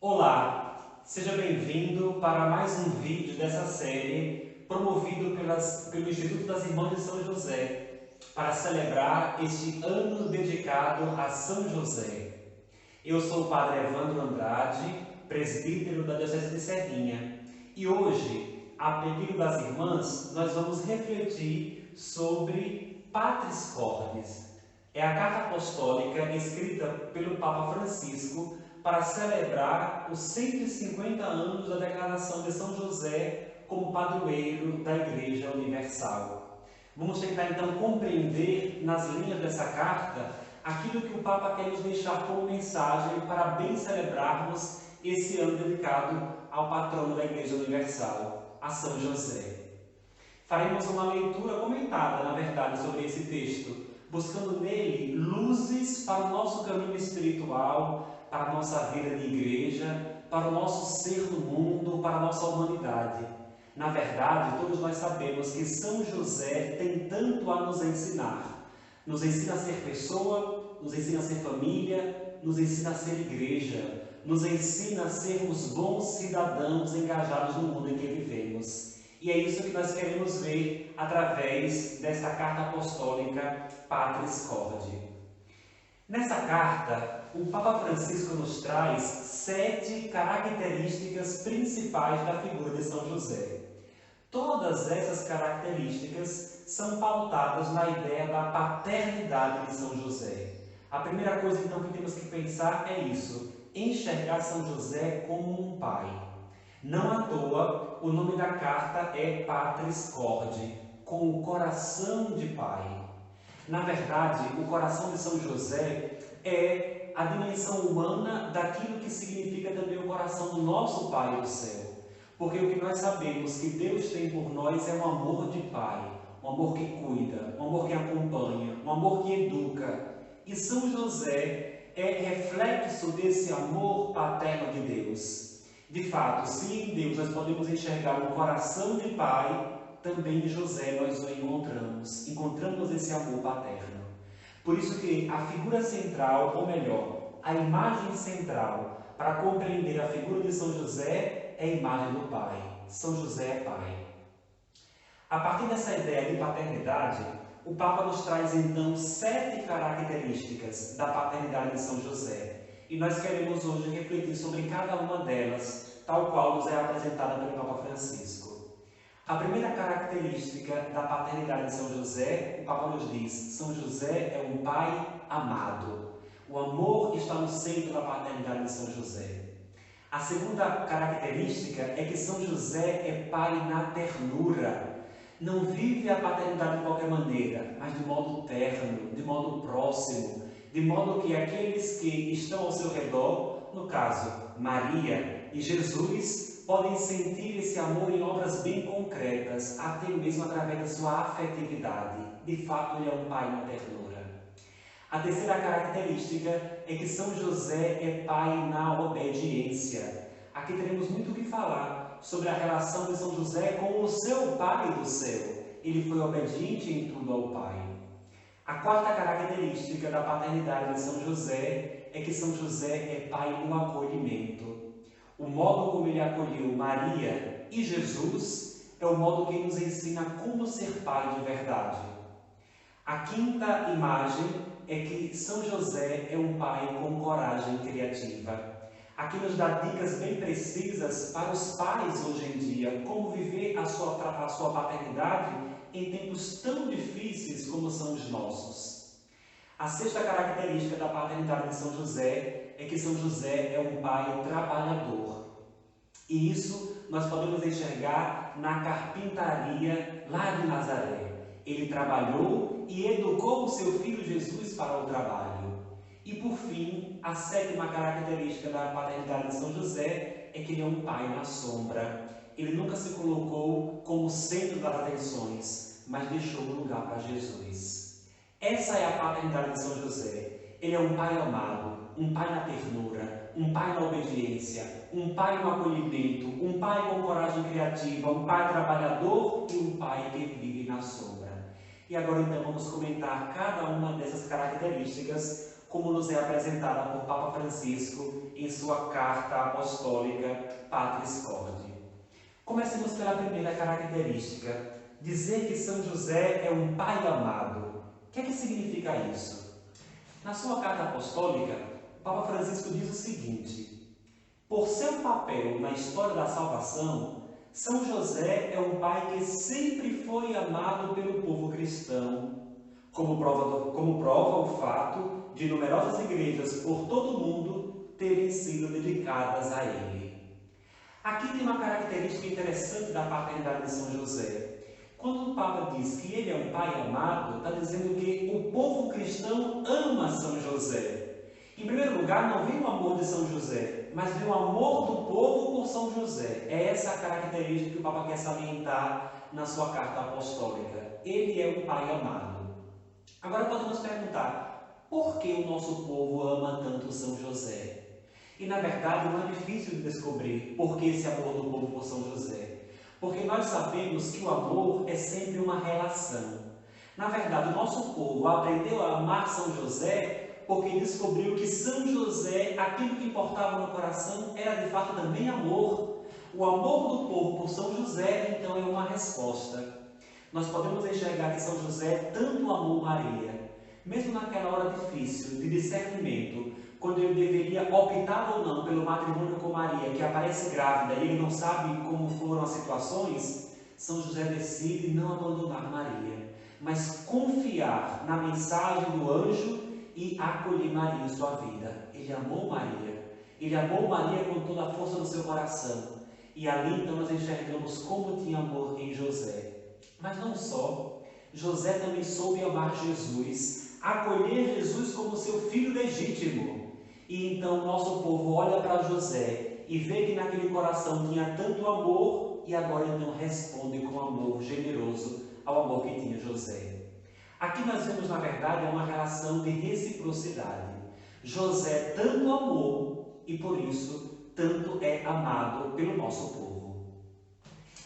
Olá, seja bem-vindo para mais um vídeo dessa série promovido pelo Instituto das Irmãs de São José para celebrar este ano dedicado a São José. Eu sou o Padre Evandro Andrade, presbítero da Diocese de Serrinha, e hoje, a pedido das irmãs, nós vamos refletir sobre Patris Cordis. É a carta apostólica escrita pelo Papa Francisco para celebrar os 150 anos da declaração de São José como padroeiro da Igreja Universal. Vamos tentar então compreender nas linhas dessa carta aquilo que o Papa quer nos deixar como mensagem para bem celebrarmos esse ano dedicado ao patrono da Igreja Universal, a São José. Faremos uma leitura comentada, na verdade, sobre esse texto, buscando nele luzes para o nosso caminho espiritual, para a nossa vida de igreja, para o nosso ser no mundo, para a nossa humanidade. Na verdade, todos nós sabemos que São José tem tanto a nos ensinar. Nos ensina a ser pessoa, nos ensina a ser família, nos ensina a ser igreja, nos ensina a sermos bons cidadãos engajados no mundo em que vivemos. E é isso que nós queremos ver através desta carta apostólica Patris Corde. Nessa carta, o Papa Francisco nos traz 7 características principais da figura de São José. Todas essas características são pautadas na ideia da paternidade de São José. A primeira coisa então que temos que pensar é isso, enxergar São José como um pai. Não à toa, o nome da carta é Patris Corde, com o coração de pai. Na verdade, o coração de São José é a dimensão humana daquilo que significa também o coração do nosso Pai do céu. Porque o que nós sabemos que Deus tem por nós é um amor de pai, um amor que cuida, um amor que acompanha, um amor que educa. E São José é reflexo desse amor paterno de Deus. De fato, se em Deus nós podemos enxergar um coração de pai, também em José nós o encontramos esse amor paterno. Por isso que a figura central, ou melhor, a imagem central para compreender a figura de São José é a imagem do pai. São José é pai. A partir dessa ideia de paternidade, o Papa nos traz então 7 características da paternidade de São José. E nós queremos hoje refletir sobre cada uma delas, tal qual nos é apresentada pelo Papa Francisco. A primeira característica da paternidade de São José, o Papa nos diz, São José é um pai amado. O amor está no centro da paternidade de São José. A segunda característica é que São José é pai na ternura. Não vive a paternidade de qualquer maneira, mas de modo terno, de modo próximo, de modo que aqueles que estão ao seu redor, no caso Maria e Jesus, podem sentir esse amor em obras bem concretas, até mesmo através da sua afetividade. De fato, ele é um pai na ternura. A terceira característica é que São José é pai na obediência. Aqui teremos muito o que falar sobre a relação de São José com o seu Pai do céu. Ele foi obediente em tudo ao Pai. A quarta característica da paternidade de São José é que São José é pai no acolhimento. O modo como ele acolheu Maria e Jesus é o modo que nos ensina como ser pai de verdade. A quinta imagem é que São José é um pai com coragem criativa. Aqui nos dá dicas bem precisas para os pais hoje em dia, como viver a sua paternidade em tempos tão difíceis como são os nossos. A sexta característica da paternidade de São José é que São José é um pai trabalhador. E isso nós podemos enxergar na carpintaria lá de Nazaré. Ele trabalhou e educou o seu filho Jesus para o trabalho. E por fim, a sétima característica da paternidade de São José é que ele é um pai na sombra. Ele nunca se colocou como centro das atenções, mas deixou lugar para Jesus. Essa é a paternidade de São José. Ele é um pai amado, um pai na ternura, um pai na obediência, um pai no acolhimento, um pai com coragem criativa, um pai trabalhador e um pai que vive na sombra. E agora então vamos comentar cada uma dessas características como nos é apresentada por Papa Francisco em sua carta apostólica Patris Corde. Comecemos pela primeira característica, dizer que São José é um pai amado. O que é que significa isso? Na sua carta apostólica, o Papa Francisco diz o seguinte: por seu papel na história da salvação, São José é um pai que sempre foi amado pelo povo cristão, como prova o fato de numerosas igrejas por todo o mundo terem sido dedicadas a ele. Aqui tem uma característica interessante da paternidade de São José. Quando o Papa diz que ele é um pai amado, está dizendo que o povo cristão ama São José. Em primeiro lugar, não vem o amor de São José, mas vem o amor do povo por São José. É essa a característica que o Papa quer salientar na sua carta apostólica. Ele é um pai amado. Agora podemos perguntar, por que o nosso povo ama tanto São José? E na verdade não é difícil de descobrir por que esse amor do povo por São José. Porque nós sabemos que o amor é sempre uma relação. Na verdade, o nosso povo aprendeu a amar São José porque descobriu que São José, aquilo que importava no coração, era de fato também amor. O amor do povo por São José, então, é uma resposta. Nós podemos enxergar que São José tanto amou Maria, mesmo naquela hora difícil de discernimento, quando ele deveria optar ou não pelo matrimônio com Maria, que aparece grávida e ele não sabe como foram as situações, São José decide não abandonar Maria, mas confiar na mensagem do anjo e acolher Maria em sua vida. Ele amou Maria com toda a força do seu coração. E ali então nós enxergamos como tinha amor em José. Mas não só, José também soube amar Jesus, acolher Jesus como seu filho legítimo. E então o nosso povo olha para José e vê que naquele coração tinha tanto amor e agora então responde com amor generoso ao amor que tinha José. Aqui nós vemos, na verdade, uma relação de reciprocidade. José tanto amou e por isso tanto é amado pelo nosso povo.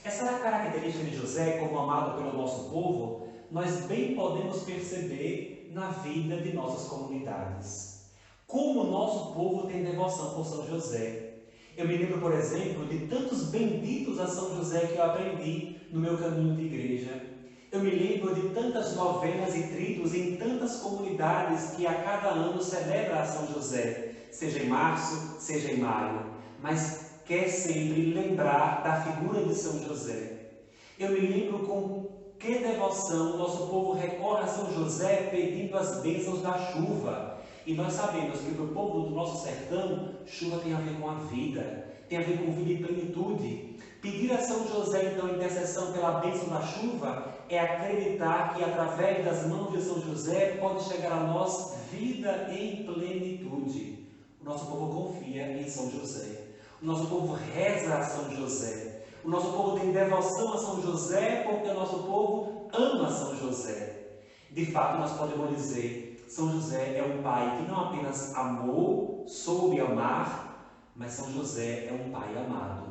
Essa é a característica de José como amado pelo nosso povo, nós bem podemos perceber na vida de nossas comunidades. Como o nosso povo tem devoção por São José. Eu me lembro, por exemplo, de tantos benditos a São José que eu aprendi no meu caminho de igreja. Eu me lembro de tantas novenas e tridos em tantas comunidades que a cada ano celebra a São José, seja em março, seja em maio, mas quer sempre lembrar da figura de São José. Eu me lembro com que devoção o nosso povo recorre a São José pedindo as bênçãos da chuva. E nós sabemos que para o povo do nosso sertão, chuva tem a ver com a vida, tem a ver com vida e plenitude. Pedir a São José, então, intercessão pela bênção da chuva, é acreditar que através das mãos de São José pode chegar a nós vida em plenitude. O nosso povo confia em São José. O nosso povo reza a São José. O nosso povo tem devoção a São José porque o nosso povo ama São José. De fato, nós podemos dizer, São José é um pai que não apenas amou, soube amar, mas São José é um pai amado.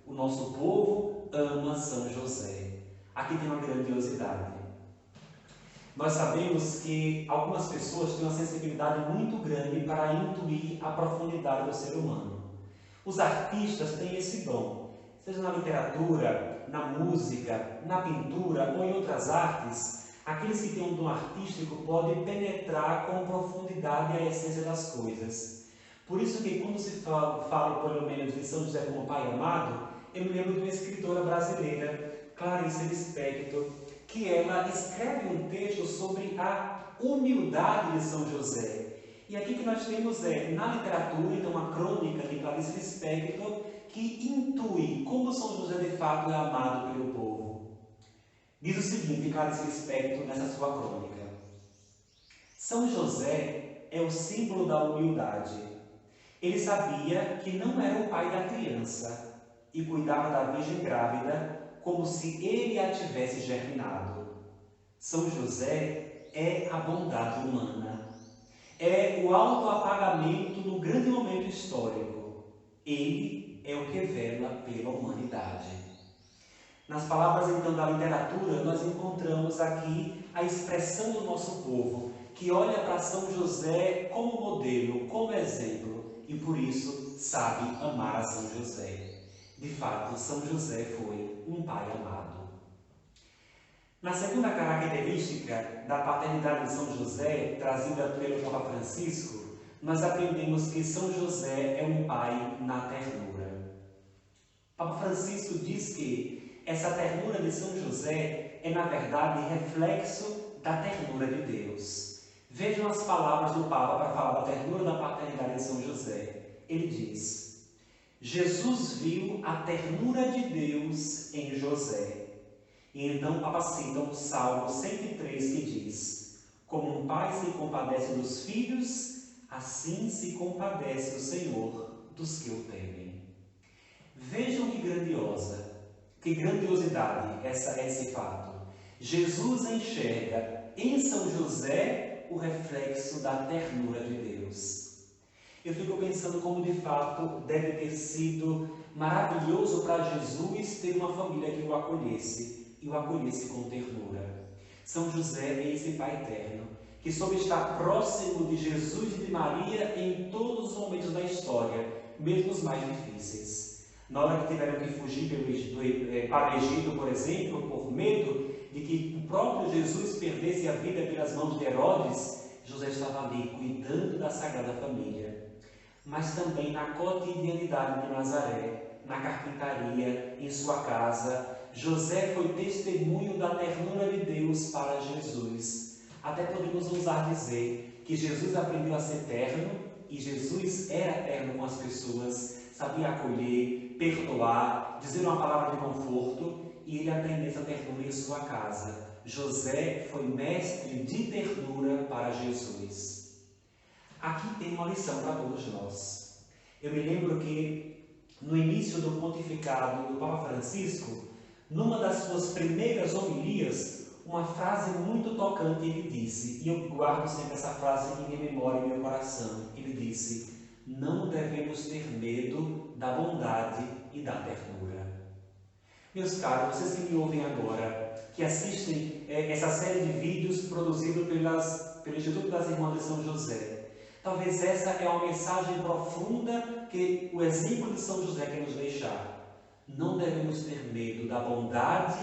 O nosso povo ama São José. Aqui tem uma grandiosidade. Nós sabemos que algumas pessoas têm uma sensibilidade muito grande para intuir a profundidade do ser humano. Os artistas têm esse dom, seja na literatura, na música, na pintura ou em outras artes. Aqueles que têm um dom artístico podem penetrar com profundidade a essência das coisas. Por isso que quando se fala pelo menos de São José como pai amado, eu me lembro de uma escritora brasileira, Clarice Lispector, que ela escreve um texto sobre a humildade de São José. E aqui que nós temos na literatura, então, uma crônica de Clarice Lispector que intui como São José de fato é amado pelo povo. Diz o seguinte, Clarice Lispector, nessa sua crônica: São José é o símbolo da humildade. Ele sabia que não era o pai da criança e cuidava da virgem grávida como se ele a tivesse germinado. São José é a bondade humana. É o autoapagamento no grande momento histórico. Ele é o que vela pela humanidade. Nas palavras então da literatura, nós encontramos aqui a expressão do nosso povo, que olha para São José como modelo, como exemplo, e por isso sabe amar a São José. De fato, São José foi um pai amado. Na segunda característica da paternidade de São José, trazida pelo Papa Francisco, nós aprendemos que São José é um pai na ternura. Papa Francisco diz que essa ternura de São José é, na verdade, reflexo da ternura de Deus. Vejam as palavras do Papa para falar da ternura da paternidade de São José. Ele diz: Jesus viu a ternura de Deus em José. E então o Papa cita o Salmo 103, que diz: como um pai se compadece dos filhos, assim se compadece o Senhor dos que o temem. Vejam que grandiosa, que grandiosidade esse fato. Jesus enxerga em São José o reflexo da ternura de Deus. Eu fico pensando como de fato deve ter sido maravilhoso para Jesus ter uma família que o acolhesse e o acolhesse com ternura. São José é esse Pai eterno, que soube estar próximo de Jesus e de Maria em todos os momentos da história, mesmo os mais difíceis. Na hora que tiveram que fugir para o Egito, por exemplo, por medo de que o próprio Jesus perdesse a vida pelas mãos de Herodes, José estava ali cuidando da Sagrada Família. Mas também na cotidianidade de Nazaré, na carpintaria, em sua casa, José foi testemunho da ternura de Deus para Jesus. Até podemos ousar dizer que Jesus aprendeu a ser terno e Jesus era terno com as pessoas, sabia acolher, perdoar, dizer uma palavra de conforto, e ele aprendeu essa ternura em sua casa. José foi mestre de ternura para Jesus. Aqui tem uma lição para todos nós. Eu me lembro que no início do pontificado do Papa Francisco, numa das suas primeiras homilias, uma frase muito tocante ele disse, e eu guardo sempre essa frase em minha memória e em meu coração. Ele disse: não devemos ter medo da bondade e da ternura. Meus caros, vocês que me ouvem agora, que assistem essa série de vídeos produzido pelo Instituto das Irmãs de São José, talvez essa é uma mensagem profunda que o exemplo de São José quer nos deixar. Não devemos ter medo da bondade,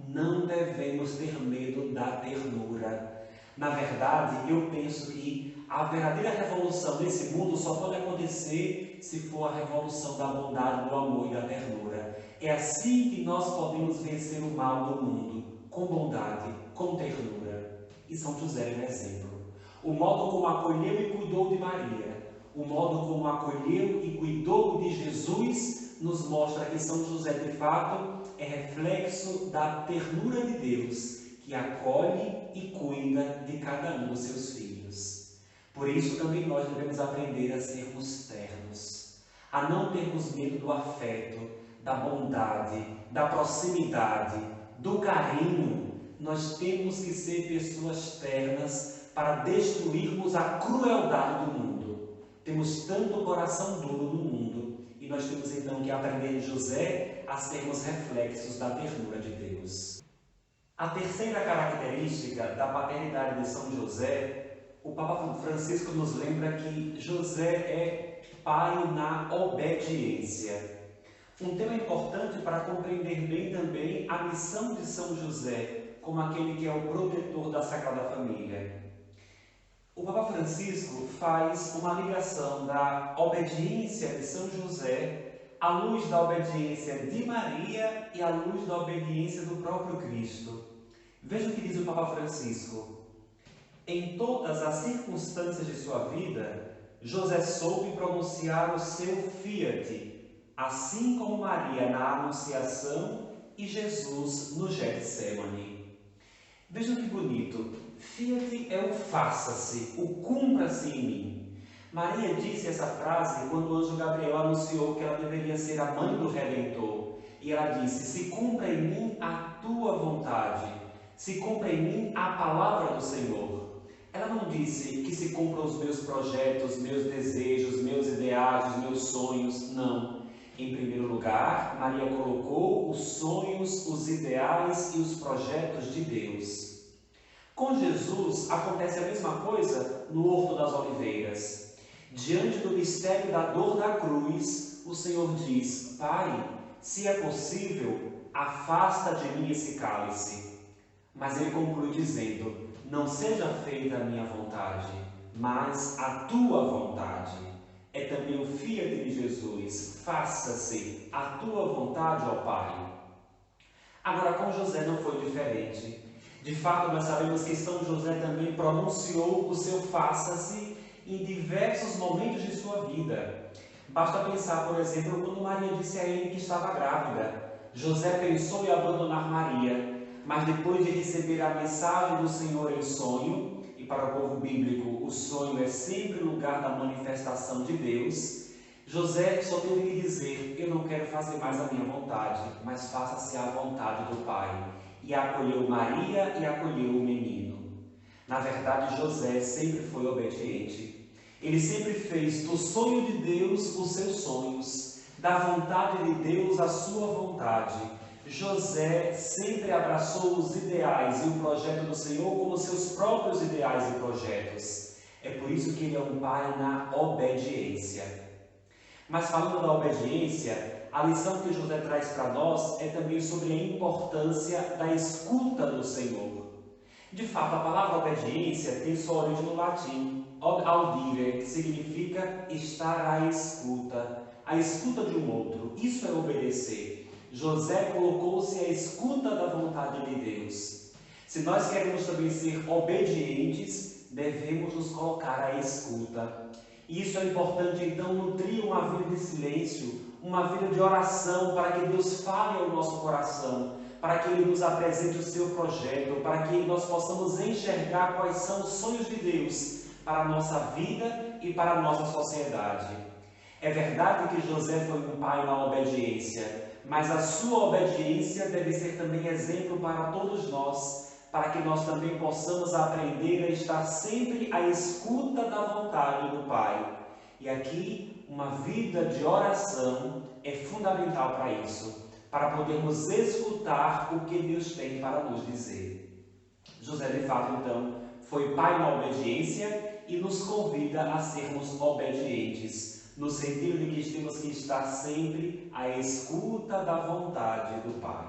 não devemos ter medo da ternura. Na verdade, eu penso que a verdadeira revolução nesse mundo só pode acontecer se for a revolução da bondade, do amor e da ternura. É assim que nós podemos vencer o mal do mundo, com bondade, com ternura. E São José é um exemplo. O modo como acolheu e cuidou de Maria, o modo como acolheu e cuidou de Jesus, nos mostra que São José, de fato, é reflexo da ternura de Deus, que acolhe e cuida de cada um dos seus filhos. Por isso, também nós devemos aprender a sermos ternos, a não termos medo do afeto, da bondade, da proximidade, do carinho. Nós temos que ser pessoas ternas para destruirmos a crueldade do mundo. Temos tanto coração duro no mundo. E nós temos então que aprender em José a sermos reflexos da ternura de Deus. A terceira característica da paternidade de São José, o Papa Francisco nos lembra que José é pai na obediência. Um tema importante para compreender bem também a missão de São José como aquele que é o protetor da Sagrada Família. O Papa Francisco faz uma ligação da obediência de São José à luz da obediência de Maria e à luz da obediência do próprio Cristo. Veja o que diz o Papa Francisco. Em todas as circunstâncias de sua vida, José soube pronunciar o seu fiat, assim como Maria na Anunciação e Jesus no Getsemane. Vejam que bonito. Fiat é o faça-se, o cumpra-se em mim. Maria disse essa frase quando o anjo Gabriel anunciou que ela deveria ser a mãe do Redentor. E ela disse: se cumpra em mim a tua vontade, se cumpra em mim a palavra do Senhor. Ela não disse que se cumpram os meus projetos, meus desejos, meus ideais, meus sonhos, não. Em primeiro lugar, Maria colocou os sonhos, os ideais e os projetos de Deus. Com Jesus acontece a mesma coisa no Horto das Oliveiras. Diante do mistério da dor da cruz, o Senhor diz: Pai, se é possível, afasta de mim esse cálice. Mas ele conclui dizendo: não seja feita a minha vontade, mas a tua vontade. É também o fiat de Jesus: faça-se a tua vontade, ó Pai. Agora, com José não foi diferente. De fato, nós sabemos que São José também pronunciou o seu faça-se em diversos momentos de sua vida. Basta pensar, por exemplo, quando Maria disse a ele que estava grávida. José pensou em abandonar Maria, mas depois de receber a mensagem do Senhor em sonho, e para o povo bíblico o sonho é sempre o lugar da manifestação de Deus, José só teve que dizer: eu não quero fazer mais a minha vontade, mas faça-se a vontade do Pai. E acolheu Maria e acolheu o menino. Na verdade, José sempre foi obediente. Ele sempre fez do sonho de Deus os seus sonhos, da vontade de Deus a sua vontade. José sempre abraçou os ideais e o projeto do Senhor como seus próprios ideais e projetos. É por isso que ele é um pai na obediência. Mas falando da obediência, a lição que José traz para nós é também sobre a importância da escuta do Senhor. De fato, a palavra obediência tem sua origem no latim, audire, que significa estar à escuta de um outro. Isso é obedecer. José colocou-se à escuta da vontade de Deus. Se nós queremos também ser obedientes, devemos nos colocar à escuta. E isso é importante, então, nutrir uma vida de silêncio, uma vida de oração, para que Deus fale ao nosso coração, para que Ele nos apresente o seu projeto, para que nós possamos enxergar quais são os sonhos de Deus para a nossa vida e para a nossa sociedade. É verdade que José foi um pai na obediência, mas a sua obediência deve ser também exemplo para todos nós, para que nós também possamos aprender a estar sempre à escuta da vontade do Pai. E aqui, uma vida de oração é fundamental para isso, para podermos escutar o que Deus tem para nos dizer. José, de fato, então, foi pai na obediência e nos convida a sermos obedientes, no sentido de que temos que estar sempre à escuta da vontade do Pai.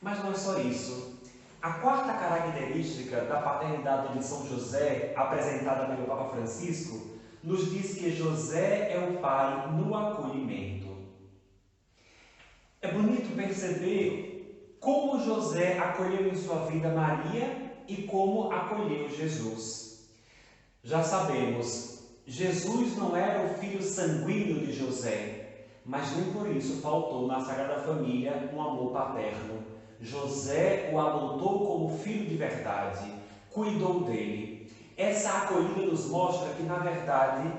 Mas não é só isso. A quarta característica da paternidade de São José, apresentada pelo Papa Francisco, nos diz que José é o pai no acolhimento. É bonito perceber como José acolheu em sua vida Maria e como acolheu Jesus. Já sabemos, Jesus não era o filho sanguíneo de José, mas nem por isso faltou na Sagrada Família um amor paterno. José o adotou como filho de verdade, cuidou dele. Essa acolhida nos mostra que, na verdade,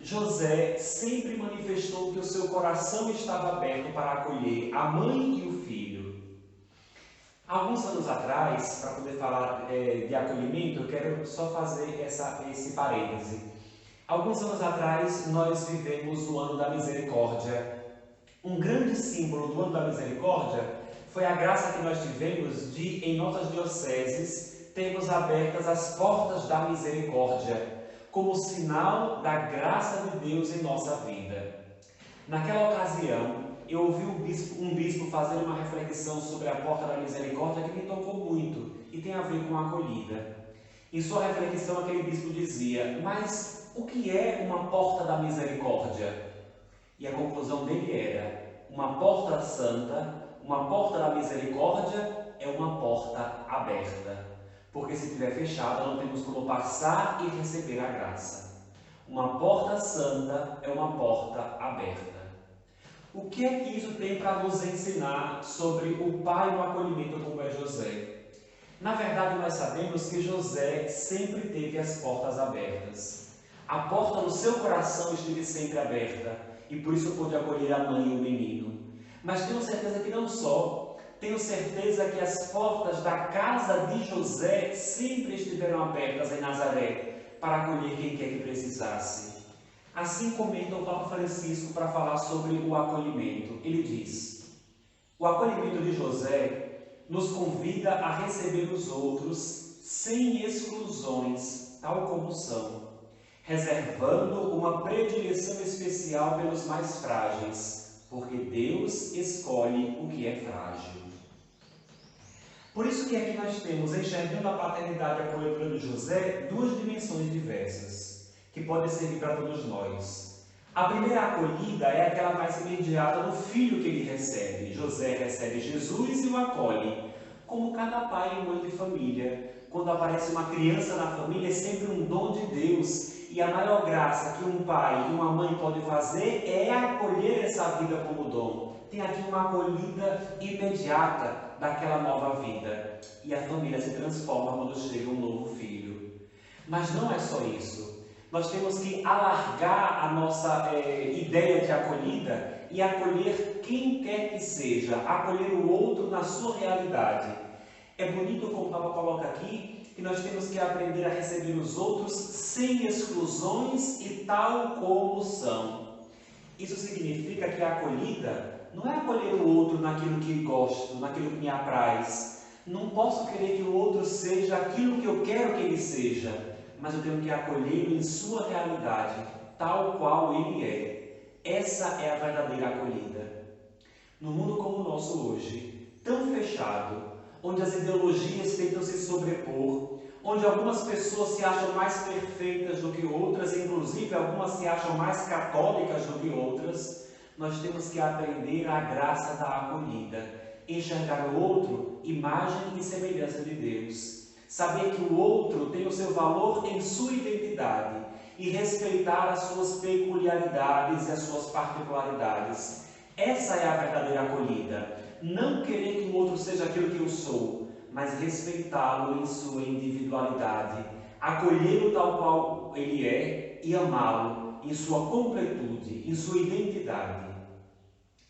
José sempre manifestou que o seu coração estava aberto para acolher a mãe e o filho. Alguns anos atrás, para poder falar de acolhimento, eu quero só fazer esse parêntese. Alguns anos atrás, nós vivemos o Ano da Misericórdia. Um grande símbolo do Ano da Misericórdia foi a graça que nós tivemos de, em nossas dioceses, termos abertas as portas da misericórdia, como sinal da graça de Deus em nossa vida. Naquela ocasião, eu ouvi um bispo fazer uma reflexão sobre a porta da misericórdia que me tocou muito e tem a ver com a acolhida. Em sua reflexão, aquele bispo dizia: mas o que é uma porta da misericórdia? E a conclusão dele era: uma porta santa, uma porta da misericórdia é uma porta aberta, porque se estiver fechada não temos como passar e receber a graça. Uma porta santa é uma porta aberta. O que é que isso tem para nos ensinar sobre o pai no acolhimento como é José? Na verdade, nós sabemos que José sempre teve as portas abertas. A porta do seu coração esteve sempre aberta e por isso pôde acolher a mãe e o menino. Mas tenho certeza que não só. Tenho certeza que as portas da casa de José sempre estiveram abertas em Nazaré para acolher quem quer que precisasse. Assim comenta o Papa Francisco para falar sobre o acolhimento. Ele diz: o acolhimento de José nos convida a receber os outros sem exclusões, tal como são, reservando uma predileção especial pelos mais frágeis, porque Deus escolhe o que é frágil. Por isso que aqui nós temos, enxergando a paternidade e a acolhedora de José, duas dimensões diversas, que podem servir para todos nós. A primeira acolhida é aquela mais imediata do filho que ele recebe. José recebe Jesus e o acolhe, como cada pai e mãe de família. Quando aparece uma criança na família, é sempre um dom de Deus. E a maior graça que um pai e uma mãe podem fazer é acolher essa vida como dom. Tem aqui uma acolhida imediata daquela nova vida. E a família se transforma quando chega um novo filho. Mas não é só isso. Nós temos que alargar a nossa ideia de acolhida e acolher quem quer que seja, acolher o outro na sua realidade. É bonito como o Papa coloca aqui, que nós temos que aprender a receber os outros sem exclusões e tal como são. Isso significa que a acolhida não é acolher o outro naquilo que gosto, naquilo que me apraz. Não posso querer que o outro seja aquilo que eu quero que ele seja, mas eu tenho que acolhê-lo em sua realidade, tal qual ele é. Essa é a verdadeira acolhida. No mundo como o nosso hoje, tão fechado, onde as ideologias tentam se sobrepor, onde algumas pessoas se acham mais perfeitas do que outras, inclusive algumas se acham mais católicas do que outras, nós temos que aprender a graça da acolhida, enxergar o outro, imagem e semelhança de Deus, saber que o outro tem o seu valor em sua identidade e respeitar as suas peculiaridades e as suas particularidades. Essa é a verdadeira acolhida. Não querer que o outro seja aquilo que eu sou, mas respeitá-lo em sua individualidade, acolhê-lo tal qual ele é e amá-lo em sua completude, em sua identidade.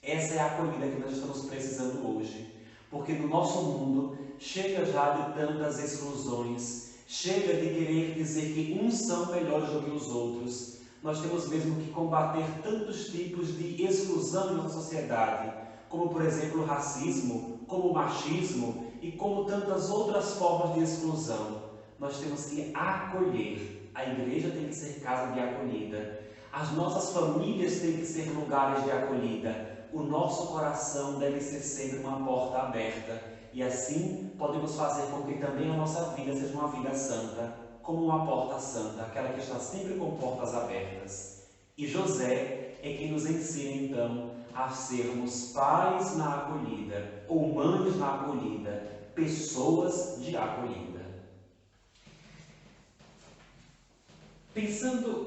Essa é a acolhida que nós estamos precisando hoje, porque no nosso mundo chega já de tantas exclusões, chega de querer dizer que uns são melhores do que os outros. Nós temos mesmo que combater tantos tipos de exclusão em nossa sociedade, como por exemplo o racismo, como o machismo e como tantas outras formas de exclusão. Nós temos que acolher. A igreja tem que ser casa de acolhida. As nossas famílias têm que ser lugares de acolhida. O nosso coração deve ser sempre uma porta aberta. E assim podemos fazer com que também a nossa vida seja uma vida santa, como uma porta santa, aquela que está sempre com portas abertas. E José é quem nos ensina então a sermos pais na acolhida, ou mães na acolhida, pessoas de acolhida. Pensando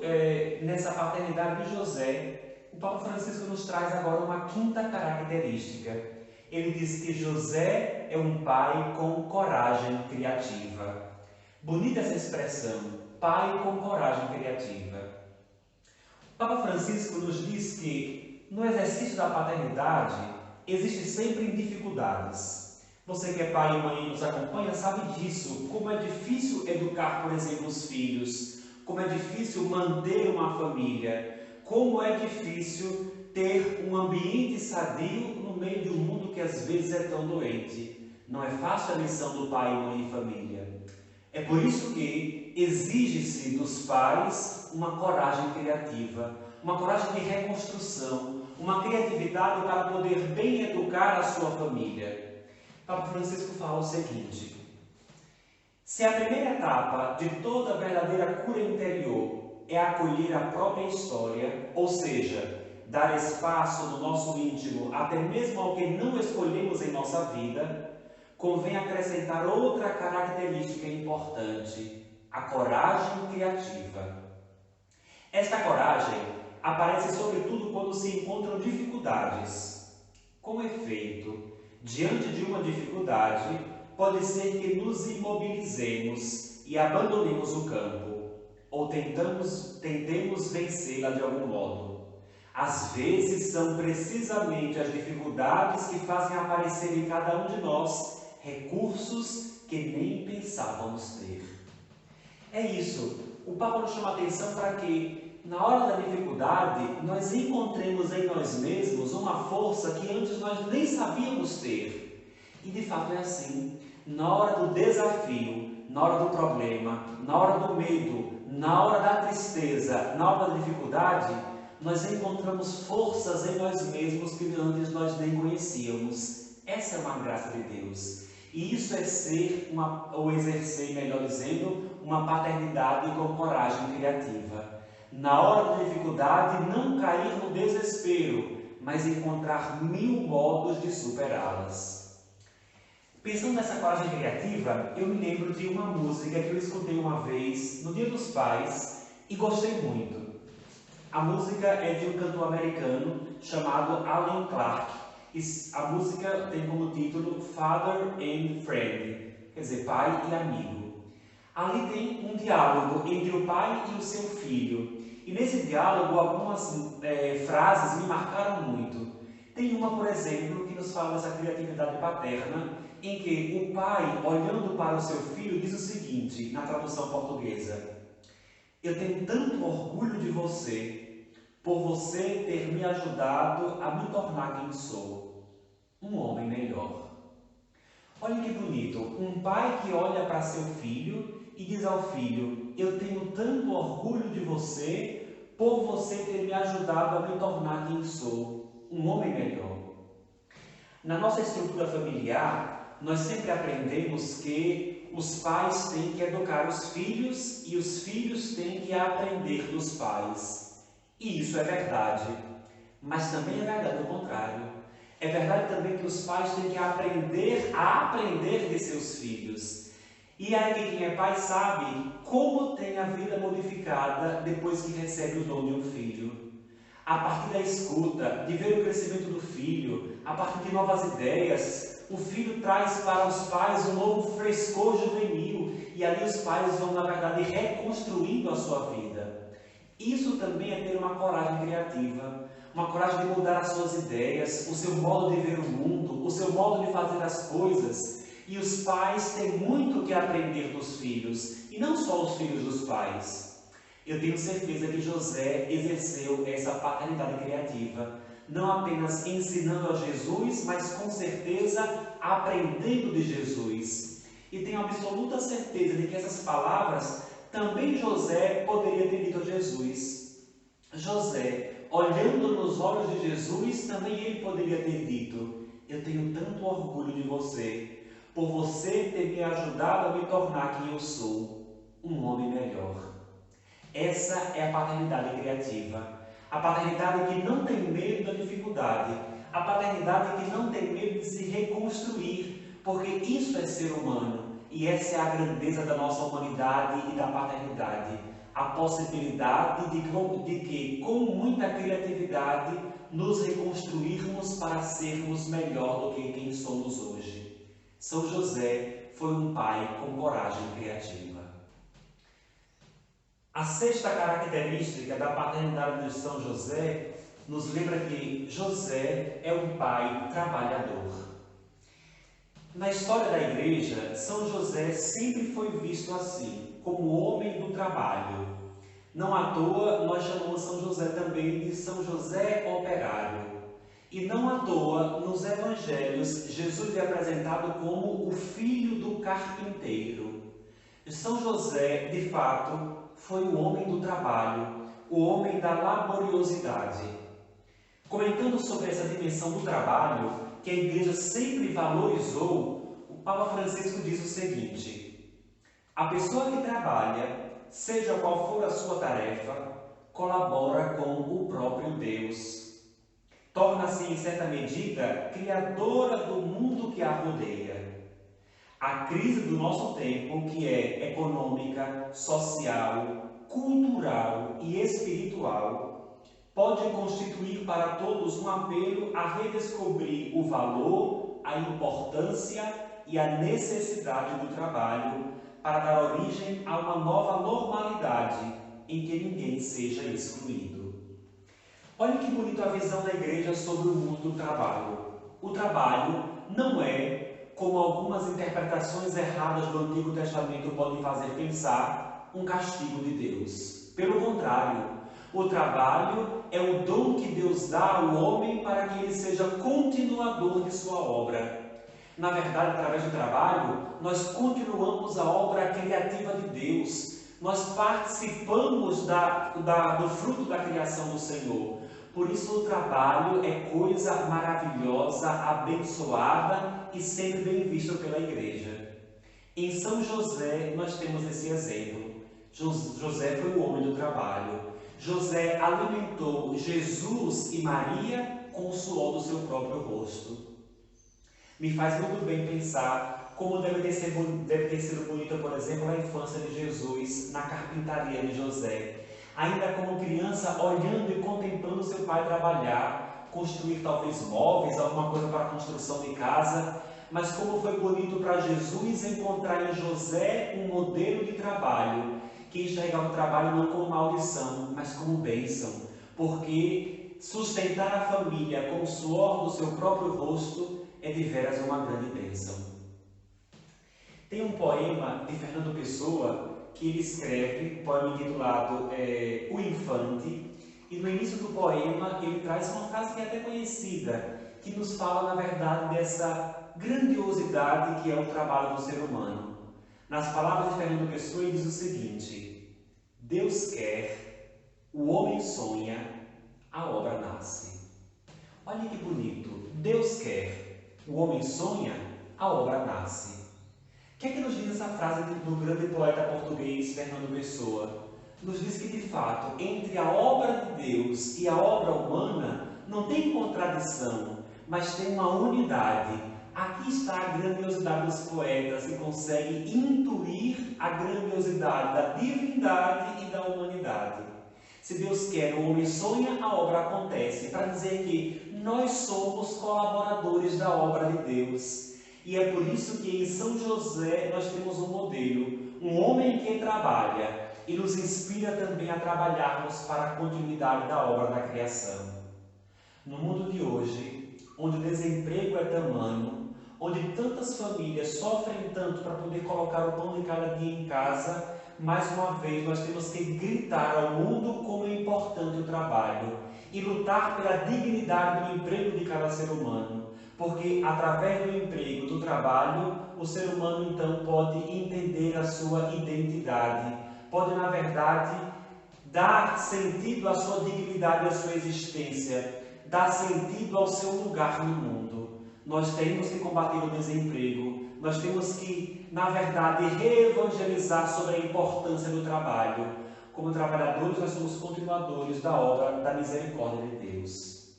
nessa paternidade de José, o Papa Francisco nos traz agora uma quinta característica. Ele diz que José é um pai com coragem criativa. Bonita essa expressão, pai com coragem criativa. O Papa Francisco nos diz que no exercício da paternidade existe sempre dificuldades. Você que é pai e mãe e nos acompanha sabe disso, como é difícil educar, por exemplo, os filhos, como é difícil manter uma família, como é difícil ter um ambiente sadio no meio de um mundo que às vezes é tão doente. Não é fácil a lição do pai, mãe e família. É por isso que exige-se dos pais uma coragem criativa, uma coragem de reconstrução, uma criatividade para poder bem educar a sua família. Papa Francisco fala o seguinte: se a primeira etapa de toda verdadeira cura interior é acolher a própria história, ou seja, dar espaço no nosso íntimo até mesmo ao que não escolhemos em nossa vida, convém acrescentar outra característica importante: a coragem criativa. Esta coragem aparece sobretudo quando se encontram dificuldades. Com efeito, diante de uma dificuldade, pode ser que nos imobilizemos e abandonemos o campo, ou tentemos vencê-la de algum modo. Às vezes são precisamente as dificuldades que fazem aparecer em cada um de nós recursos que nem pensávamos ter. É isso. O Papa nos chama a atenção para que na hora da dificuldade, nós encontremos em nós mesmos uma força que antes nós nem sabíamos ter. E de fato é assim. Na hora do desafio, na hora do problema, na hora do medo, na hora da tristeza, na hora da dificuldade, nós encontramos forças em nós mesmos que antes nós nem conhecíamos. Essa é uma graça de Deus. E isso é ser, ou exercer, melhor dizendo, uma paternidade com coragem criativa. Na hora da dificuldade, não cair no desespero, mas encontrar 1000 modos de superá-las. Pensando nessa coragem criativa, eu me lembro de uma música que eu escutei uma vez no Dia dos Pais e gostei muito. A música é de um cantor americano chamado Alan Clark. A música tem como título Father and Friend, quer dizer, pai e amigo. Ali tem um diálogo entre o pai e o seu filho. E nesse diálogo, algumas frases me marcaram muito. Tem uma, por exemplo, que nos fala dessa criatividade paterna, em que o pai, olhando para o seu filho, diz o seguinte, na tradução portuguesa: eu tenho tanto orgulho de você, por você ter me ajudado a me tornar quem sou, um homem melhor. Olha que bonito, um pai que olha para seu filho e diz ao filho: eu tenho tanto orgulho de você por você ter me ajudado a me tornar quem sou, um homem melhor. Na nossa estrutura familiar, nós sempre aprendemos que os pais têm que educar os filhos e os filhos têm que aprender dos pais. E isso é verdade, mas também é verdade o contrário. É verdade também que os pais têm que aprender a aprender de seus filhos. E aí quem é pai sabe como tem a vida modificada depois que recebe o dom de um filho. A partir da escuta, de ver o crescimento do filho, a partir de novas ideias, o filho traz para os pais um novo frescor juvenil e ali os pais vão, na verdade, reconstruindo a sua vida. Isso também é ter uma coragem criativa, uma coragem de mudar as suas ideias, o seu modo de ver o mundo, o seu modo de fazer as coisas. E os pais têm muito que aprender dos filhos, e não só os filhos dos pais. Eu tenho certeza que José exerceu essa paternidade criativa, não apenas ensinando a Jesus, mas com certeza aprendendo de Jesus. E tenho absoluta certeza de que essas palavras também José poderia ter dito a Jesus. José, olhando nos olhos de Jesus, também ele poderia ter dito: eu tenho tanto orgulho de você, por você ter me ajudado a me tornar quem eu sou, um homem melhor. Essa é a paternidade criativa. A paternidade que não tem medo da dificuldade. A paternidade que não tem medo de se reconstruir, porque isso é ser humano. E essa é a grandeza da nossa humanidade e da paternidade. A possibilidade de que, com muita criatividade, nos reconstruirmos para sermos melhor do que quem somos hoje. São José foi um pai com coragem criativa. A sexta característica da paternidade de São José nos lembra que José é um pai trabalhador. Na história da Igreja, São José sempre foi visto assim, como homem do trabalho. Não à toa, nós chamamos São José também de São José operário. E não à toa, nos Evangelhos, Jesus é apresentado como o filho do carpinteiro. São José, de fato, foi o homem do trabalho, o homem da laboriosidade. Comentando sobre essa dimensão do trabalho, que a Igreja sempre valorizou, o Papa Francisco diz o seguinte: a pessoa que trabalha, seja qual for a sua tarefa, colabora com o próprio Deus. Torna-se, em certa medida, criadora do mundo que a rodeia. A crise do nosso tempo, que é econômica, social, cultural e espiritual, pode constituir para todos um apelo a redescobrir o valor, a importância e a necessidade do trabalho para dar origem a uma nova normalidade em que ninguém seja excluído. Olha que bonita a visão da Igreja sobre o mundo do trabalho. O trabalho não é, como algumas interpretações erradas do Antigo Testamento podem fazer pensar, um castigo de Deus. Pelo contrário, O trabalho é o dom que Deus dá ao homem para que ele seja continuador de sua obra. Na verdade, através do trabalho, nós continuamos a obra criativa de Deus. Nós participamos do fruto da criação do Senhor. Por isso, o trabalho é coisa maravilhosa, abençoada e sempre bem visto pela igreja. Em São José, nós temos esse exemplo. José foi o homem do trabalho. José alimentou Jesus e Maria com o suor do seu próprio rosto. Me faz muito bem pensar como deve ter sido bonita, por exemplo, a infância de Jesus na carpintaria de José. Ainda como criança, olhando e contemplando seu pai trabalhar, construir talvez móveis, alguma coisa para a construção de casa. Mas como foi bonito para Jesus encontrar em José um modelo de trabalho, que enxergava o trabalho não como maldição, mas como bênção, porque sustentar a família com o suor do seu próprio rosto é de veras uma grande bênção. Tem um poema de Fernando Pessoa que ele escreve, um poema intitulado O Infante, e no início do poema ele traz uma frase que é até conhecida, que nos fala, na verdade, dessa grandiosidade que é o trabalho do ser humano. Nas palavras de Fernando Pessoa, ele diz o seguinte: Deus quer, o homem sonha, a obra nasce. Olha que bonito. Deus quer, o homem sonha, a obra nasce. O que é que nos diz essa frase do grande poeta português Fernando Pessoa? Nos diz que, de fato, entre a obra de Deus e a obra humana não tem contradição, mas tem uma unidade. Aqui está a grandiosidade dos poetas, que conseguem intuir a grandiosidade da divindade e da humanidade. Se Deus quer, o homem sonha, a obra acontece, para dizer que nós somos colaboradores da obra de Deus. E é por isso que em São José nós temos um modelo, um homem que trabalha e nos inspira também a trabalharmos para a continuidade da obra da criação. No mundo de hoje, onde o desemprego é tamanho, onde tantas famílias sofrem tanto para poder colocar o pão de cada dia em casa, mais uma vez nós temos que gritar ao mundo como é importante o trabalho e lutar pela dignidade do emprego de cada ser humano, porque através do emprego, do trabalho, o ser humano então pode entender a sua identidade, pode na verdade dar sentido à sua dignidade e à sua existência, dar sentido ao seu lugar no mundo. Nós temos que combater o desemprego, nós temos que, na verdade, reevangelizar sobre a importância do trabalho. Como trabalhadores, nós somos continuadores da obra da misericórdia de Deus.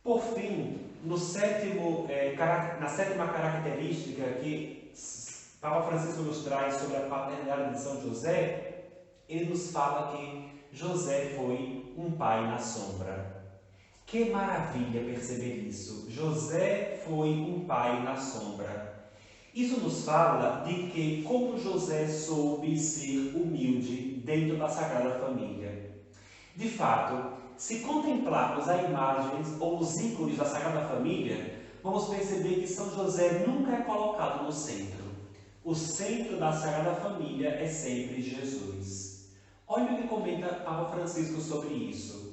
Por fim, na sétima característica que Papa Francisco nos traz sobre a paternidade de São José, ele nos fala que José foi um pai na sombra. Que maravilha perceber isso! José foi um pai na sombra. Isso nos fala de que como José soube ser humilde dentro da Sagrada Família. De fato, se contemplarmos as imagens ou os ícones da Sagrada Família, vamos perceber que São José nunca é colocado no centro. O centro da Sagrada Família é sempre Jesus. Olha o que comenta Papa Francisco sobre isso.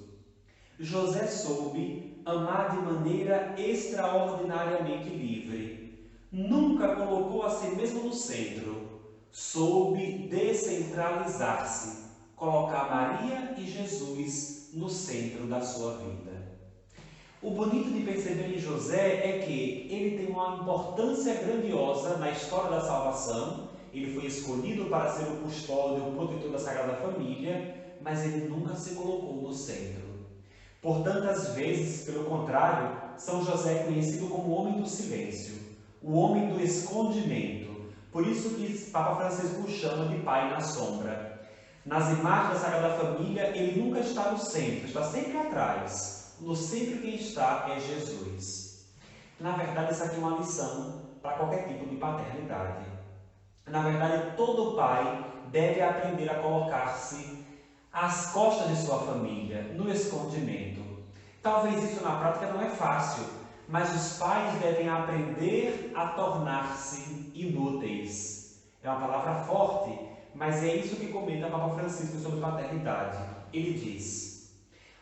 José soube amar de maneira extraordinariamente livre. Nunca colocou a si mesmo no centro. Soube descentralizar-se, colocar Maria e Jesus no centro da sua vida. O bonito de perceber em José é que ele tem uma importância grandiosa na história da salvação. Ele foi escolhido para ser o custódio, o protetor da Sagrada Família, mas ele nunca se colocou no centro. Por tantas vezes, pelo contrário, São José é conhecido como o homem do silêncio, o homem do escondimento. Por isso que Papa Francisco o chama de pai na sombra. Nas imagens da Sagrada Família, ele nunca está no centro, está sempre atrás. No centro quem está é Jesus. Na verdade, isso aqui é uma lição para qualquer tipo de paternidade. Na verdade, todo pai deve aprender a colocar-se às costas de sua família, no escondimento. Talvez isso na prática não é fácil, mas os pais devem aprender a tornar-se inúteis. É uma palavra forte, mas é isso que comenta Papa Francisco sobre paternidade. Ele diz: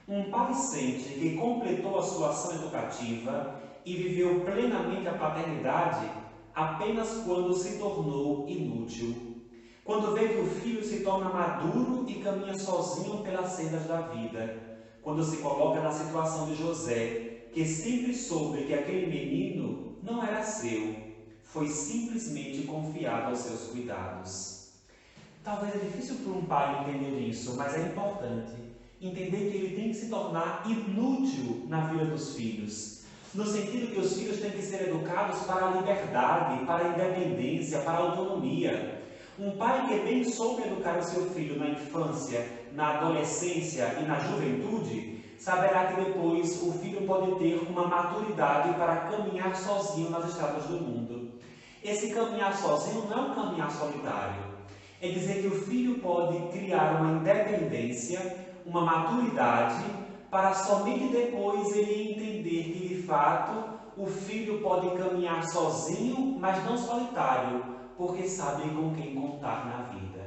um pai sente que completou a sua ação educativa e viveu plenamente a paternidade apenas quando se tornou inútil. Quando vê que o filho se torna maduro e caminha sozinho pelas sendas da vida. Quando se coloca na situação de José, que sempre soube que aquele menino não era seu, foi simplesmente confiado aos seus cuidados. Talvez é difícil para um pai entender isso, mas é importante entender que ele tem que se tornar inútil na vida dos filhos. No sentido que os filhos têm que ser educados para a liberdade, para a independência, para a autonomia. Um pai que bem soube educar o seu filho na infância, na adolescência e na juventude, saberá que depois o filho pode ter uma maturidade para caminhar sozinho nas estradas do mundo. Esse caminhar sozinho não é um caminhar solitário. É dizer que o filho pode criar uma independência, uma maturidade, para somente depois ele entender que, de fato, o filho pode caminhar sozinho, mas não solitário, porque sabe com quem contar na vida.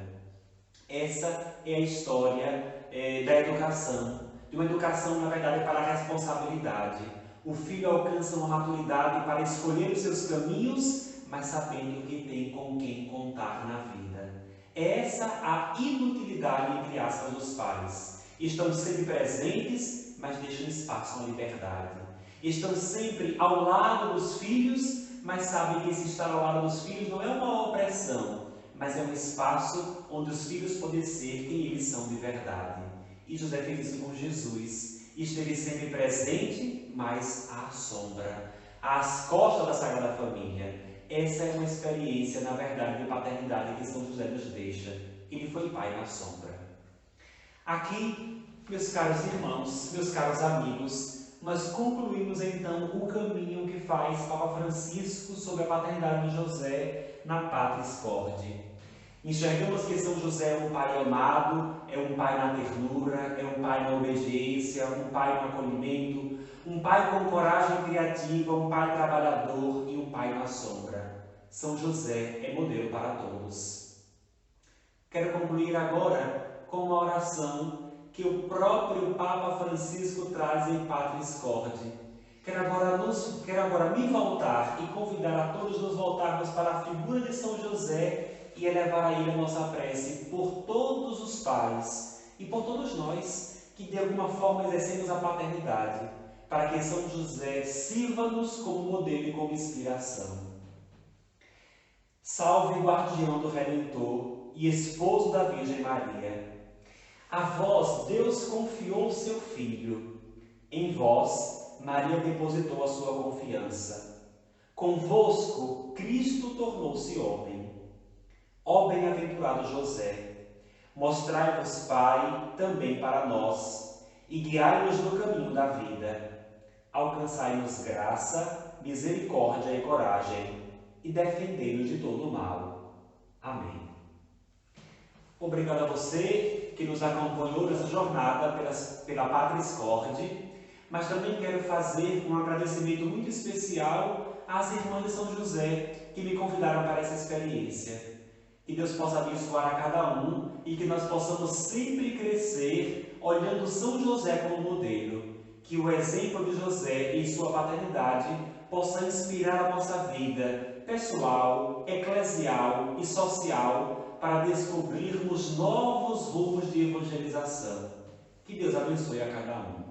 Essa é a história da educação. De uma educação, na verdade, para a responsabilidade. O filho alcança uma maturidade para escolher os seus caminhos, mas sabendo que tem com quem contar na vida. É essa a inutilidade, entre aspas, dos pais. Estão sempre presentes, mas deixam espaço à liberdade. Estão sempre ao lado dos filhos, mas sabem que esse estar ao lado dos filhos não é uma opressão, mas é um espaço onde os filhos podem ser quem eles são de verdade. E José fez isso com Jesus. Esteve sempre presente, mas à sombra, às costas da Sagrada Família. Essa é uma experiência, na verdade, de paternidade que São José nos deixa. Ele foi pai na sombra. Aqui, meus caros irmãos, meus caros amigos, nós concluímos então o caminho que faz Papa Francisco sobre a paternidade de José na Patris Corde. Enxergamos que São José é um pai amado, é um pai na ternura, é um pai na obediência, um pai no acolhimento, um pai com coragem criativa, um pai trabalhador e um pai na sombra. São José é modelo para todos. Quero concluir agora com uma oração que o próprio Papa Francisco traz em Patris Corde. Quero agora me voltar e convidar a todos nos voltarmos para a figura de São José e elevar a ele a nossa prece por todos os pais e por todos nós que de alguma forma exercemos a paternidade, para que São José sirva-nos como modelo e como inspiração. Salve, guardião do Redentor e esposo da Virgem Maria. A vós Deus confiou o seu Filho. Em vós Maria depositou a sua confiança. Convosco Cristo tornou-se homem. Ó bem-aventurado José, mostrai-vos Pai também para nós e guiai-nos no caminho da vida. Alcançai-nos graça, misericórdia e coragem e defendei-nos de todo o mal. Amém. Obrigado a você que nos acompanhou nessa jornada pela Patris Corde, mas também quero fazer um agradecimento muito especial às irmãs de São José que me convidaram para essa experiência. Que Deus possa abençoar a cada um e que nós possamos sempre crescer olhando São José como modelo. Que o exemplo de José em sua paternidade possa inspirar a nossa vida pessoal, eclesial e social para descobrirmos novos rumos de evangelização. Que Deus abençoe a cada um.